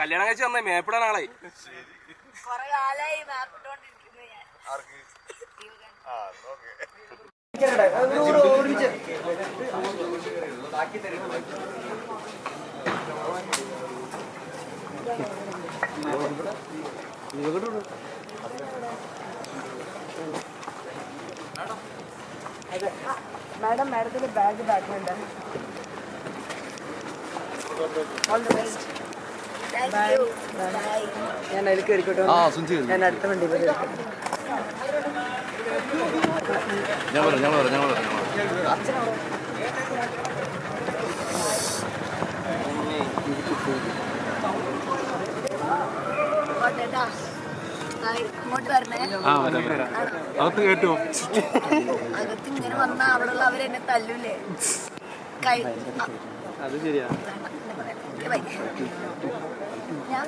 കല്യാണം കഴിച്ച് വന്നേ മേപ്പിടാൻ ആളായി. मैडम मेरे को बैग बैकमेंट है all the best thank you bye ഞാൻ അതിൽ കേറിക്കോട്ടെ ഞാൻ അടുത്ത വണ്ടി പോയി ഞാൻ പറയാം ഇങ്ങോട്ട് വരണേ അകത്ത് കേട്ടോ അകത്ത് ഇങ്ങനെ വന്നാ അവിടെയുള്ള അവരെന്നെ തല്ലൂലേ കൈ അത് ശരിയാ. ഞാൻ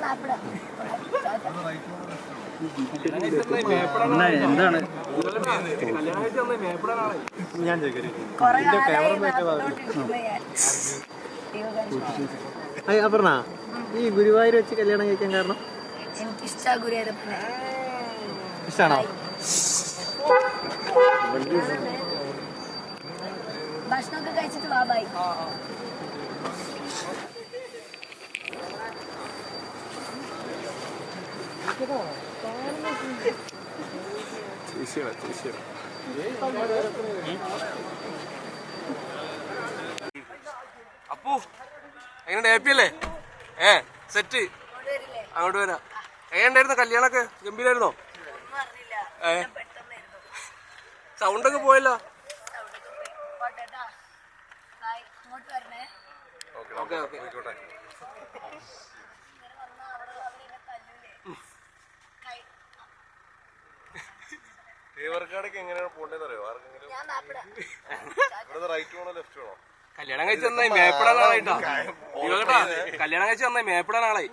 എന്താണ് ഞാൻ ചോദിക്കരുത്. അപർണ ഈ ഗുരുവായൂർ വെച്ച് കല്യാണം കഴിക്കാൻ കാരണം എനിക്കിഷ്ടാ ഗുരുവായൂരപ്പനെ. ഇഷ്ടാണോ? ഭക്ഷണമൊക്കെ കഴിച്ചിട്ട് വാ ബൈ. അപ്പു എങ്ങനെ ഹാപ്പി അല്ലേ? സെറ്റ് അങ്ങോട്ട് വരാം. എങ്ങനെയുണ്ടായിരുന്നു കല്യാണമൊക്കെ? ഗംഭീരായിരുന്നോ? സൗണ്ടൊക്കെ പോയല്ലോ. ഓക്കെ ഓക്കെ എങ്ങനെയാണ് പോകേണ്ടതെന്നറിയോ? റൈറ്റ് വേണോ ലെഫ്റ്റ് വേണോ? കല്യാണം കഴിച്ച് വന്നായി മേപ്പിടാൻ ആളായിട്ടാ. കല്യാണം കഴിച്ച് വന്നായി മേപ്പിടാൻ ആളായി.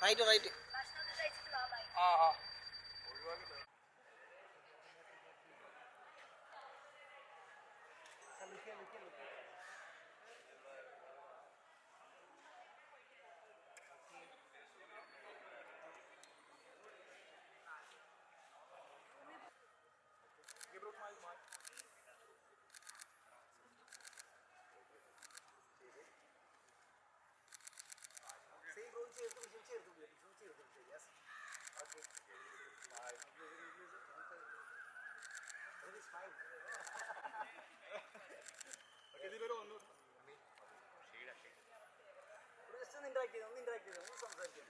Right right. ഒന്ന് ഇന്ററാക്ട് ചെയ്ത് സംസാരിക്കും.